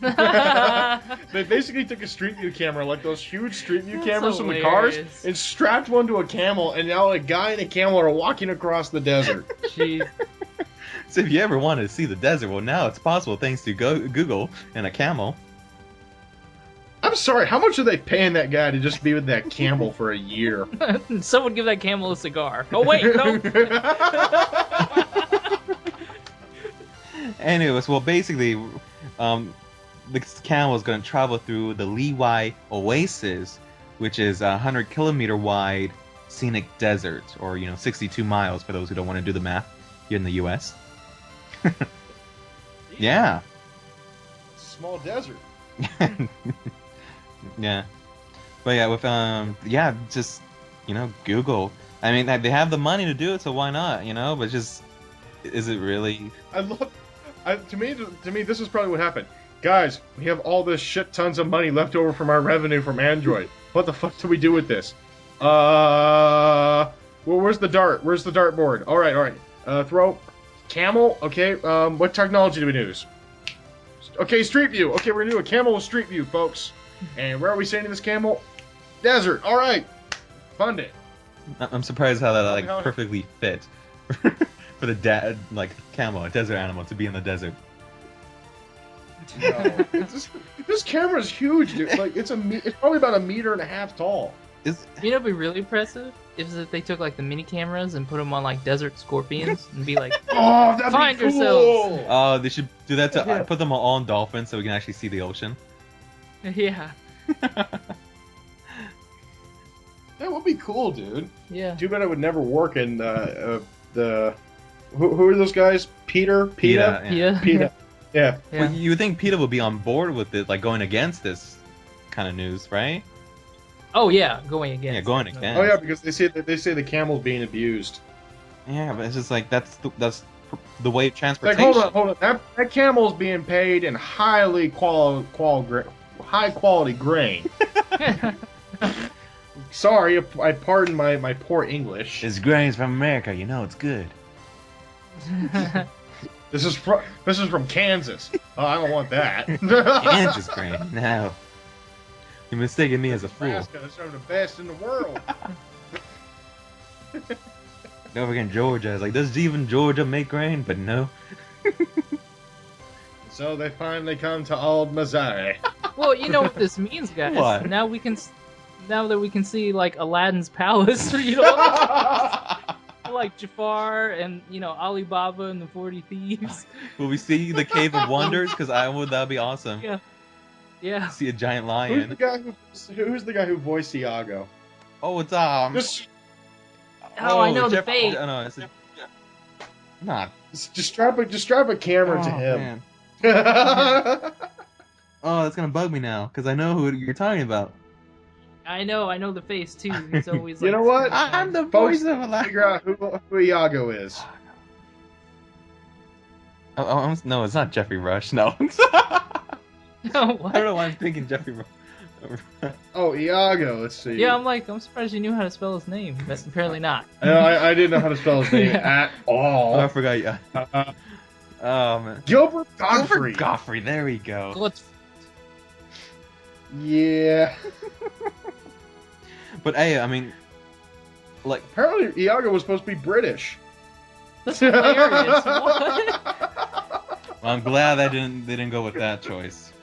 They basically took a Street View camera, like those huge Street View That's cameras from the cars, hilarious. and strapped one to a camel, and now a guy and a camel are walking across the desert. Jeez. So if you ever wanted to see the desert, well, now it's possible thanks to Google and a camel. I'm sorry, how much are they paying that guy to just be with that camel for a year? Someone give that camel a cigar. Oh, wait, no. Anyways, well, basically, the camel is going to travel through the Leewai Oasis, which is a 100-kilometer wide scenic desert, or 62 miles for those who don't want to do the math here in the U.S. Yeah. Small desert. Yeah. But yeah, with just Google. I mean, they have the money to do it, so why not? But just, is it really? To me, this is probably what happened. Guys, we have all this shit tons of money left over from our revenue from Android. What the fuck do we do with this? Well, where's the dart? Where's the dartboard? All right. Throw. Camel. Okay. What technology do we use? Okay, Street View. Okay, we're gonna do a camel with Street View, folks. And where are we sending this camel? Desert. All right. Fund it. I'm surprised how that like perfectly fit for the camel, a desert animal, to be in the desert. No. This camera's huge, dude. Like it's probably about 1.5 meters tall. You know, it'd be really impressive if they took like the mini cameras and put them on like desert scorpions and be like, oh, that'd find be cool. yourselves. Oh, they should do that to put them all on dolphins so we can actually see the ocean. Yeah. That would be cool, dude. Yeah. Too bad it would never work in the who are those guys? PETA. Yeah. Yeah. Well, you would think PETA would be on board with it, like going against this kind of news, right? Oh yeah, going against. Yeah, going against. Oh yeah, because they say the camel's being abused. Yeah, but it's just like that's the way of transportation. Like hold on. That camel's being paid in high quality grain. Sorry, I pardon my poor English. This grain's from America, you know it's good. This is from Kansas. Oh, I don't want that. Kansas grain. No. You're mistaking me as a fool. Nebraska is some of the best in the world. Don't forget Georgia. It's like, does even Georgia make grain? But no. So they finally come to old Missouri. Well, you know what this means, guys. What? Now that we can see like Aladdin's palace, you know, like Jafar and Alibaba and the 40 Thieves. Will we see the Cave of Wonders? Because that'd be awesome. Yeah. See a giant Who's lion. the guy who voiced Iago? Oh, it's Just I know the face. Oh, no, it's not. just strap a camera to him. Man. Oh, that's gonna bug me now because I know who you're talking about. I know the face too. He's always. You know what? I'm the Folks, voice of Aladdin. figure out who Iago is. No, it's not Jeffrey Rush. No. What? I don't know why I'm thinking Jeffrey Rush. Oh, Iago. Let's see. Yeah, I'm surprised you knew how to spell his name, but apparently not. I didn't know how to spell his name at all. Oh, I forgot. Yeah. Oh man. Gilbert Godfrey. Godfrey. There we go. Let's. Yeah. But hey, I mean, like Apparently, Iago was supposed to be British. That's hilarious. What? I'm glad they didn't go with that choice.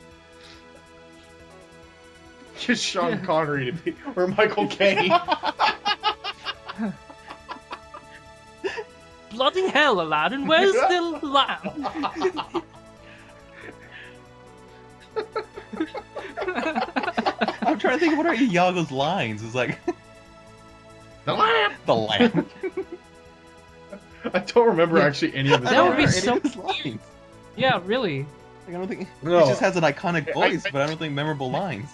Just Sean Connery to be, or Michael Caine. Bloody hell, Aladdin! Where's the lamb? I'm trying to think of what are Iago's lines. It's like The lamp. the lamp. I don't remember actually any of his That would be lines. so lines. Yeah, really. Like, I don't think No. he just has an iconic voice, but I don't think memorable lines.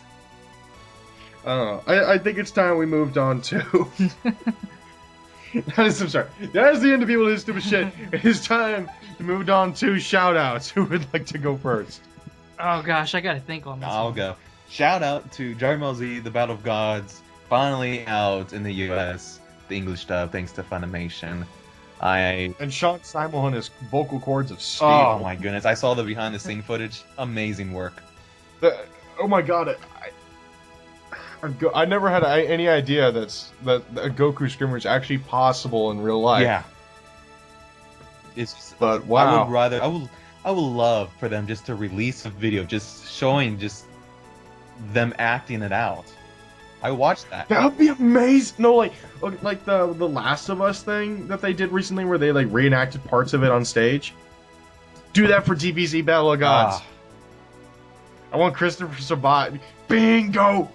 I think it's time we moved on to. I'm sorry. That is the end of people who do stupid shit. It is time to move on to shoutouts. Who would like to go first? Oh gosh, I gotta think on this. I'll one. go. Shout out to Dragon Ball Z: The Battle of Gods, finally out in the U.S. The English dub, thanks to Funimation. And Sean Simon on his vocal cords of steel. Oh my goodness! I saw the behind-the-scene footage. Amazing work. Oh my god! I never had any idea that a Goku screamer is actually possible in real life. Yeah. It's just, But wow. I would love for them just to release a video just showing just them acting it out. I watched that. That would be amazing. No, like the Last of Us thing that they did recently, where they like reenacted parts of it on stage. Do that for DBZ Battle of Gods. Ah. I want Christopher Sabat. Bingo.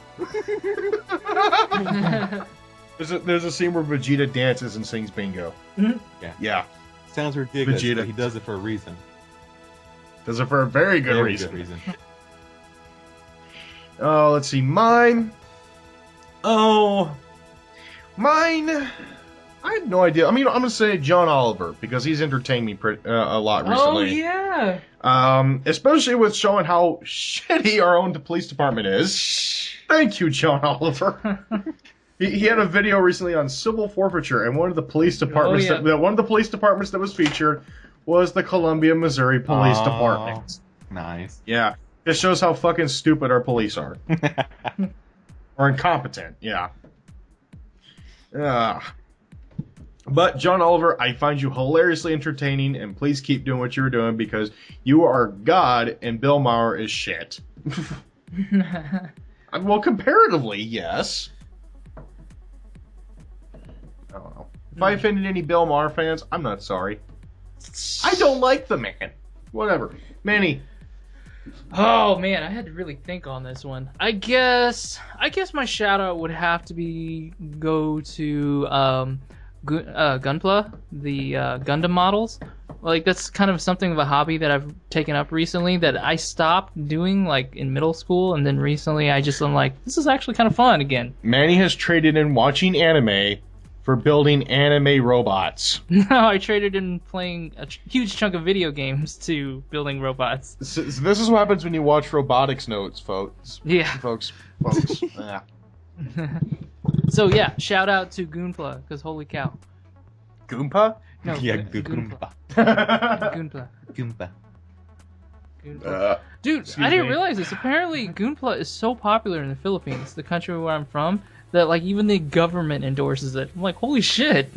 There's a scene where Vegeta dances and sings bingo. Mhm. Yeah. Sounds ridiculous, Vegeta. but he does it for a reason. Does it for a very good Very reason. good reason. Oh, let's see. Mine. I had no idea. I mean, I'm gonna say John Oliver because he's entertained me a lot recently. Oh yeah. Especially with showing how shitty our own police department is. Thank you, John Oliver. He had a video recently on civil forfeiture, and one of the police departments one of the police departments that was featured was the Columbia, Missouri Police Department. Nice. Yeah, it shows how fucking stupid our police are, or incompetent. Yeah. But John Oliver, I find you hilariously entertaining, and please keep doing what you're doing because you are God, and Bill Maher is shit. Well, comparatively, yes. I don't know. If I offended any Bill Maher fans, I'm not sorry. I don't like the man. Whatever. Manny. Oh man, I had to really think on this one. I guess my shout out would have to go to Gunpla, the Gundam models. Like that's kind of something of a hobby that I've taken up recently that I stopped doing like in middle school, and then recently I'm like, this is actually kind of fun again. Manny has traded in watching anime for building anime robots. No, I traded in playing a huge chunk of video games to building robots. So this is what happens when you watch robotics notes, folks. Yeah. Folks. Yeah. So yeah, shout out to Gunpla, because holy cow. Goompa? No, Yeah, Gunpla. Goomba. Gunpla. Gunpla. Dude, Excuse I didn't me. realize this. Apparently, Gunpla is so popular in the Philippines, the country where I'm from, that like even the government endorses it. I'm like, holy shit.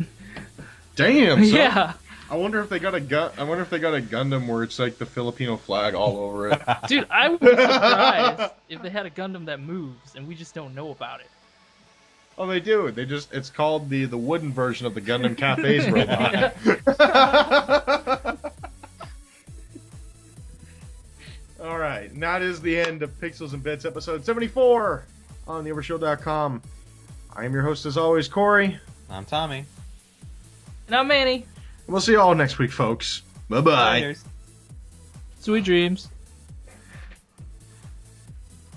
Damn. Son. Yeah. I wonder if they got a Gundam where it's like the Filipino flag all over it. Dude, I would be surprised if they had a Gundam that moves and we just don't know about it. Oh, they do. It's called the wooden version of the Gundam Cafe's robot. All right, and that is the end of Pixels and Bits episode 74 on the Overshield.com. I am your host as always, Corey. I'm Tommy. And I'm Manny. We'll see you all next week, folks. Bye-bye. Cheers. Sweet dreams.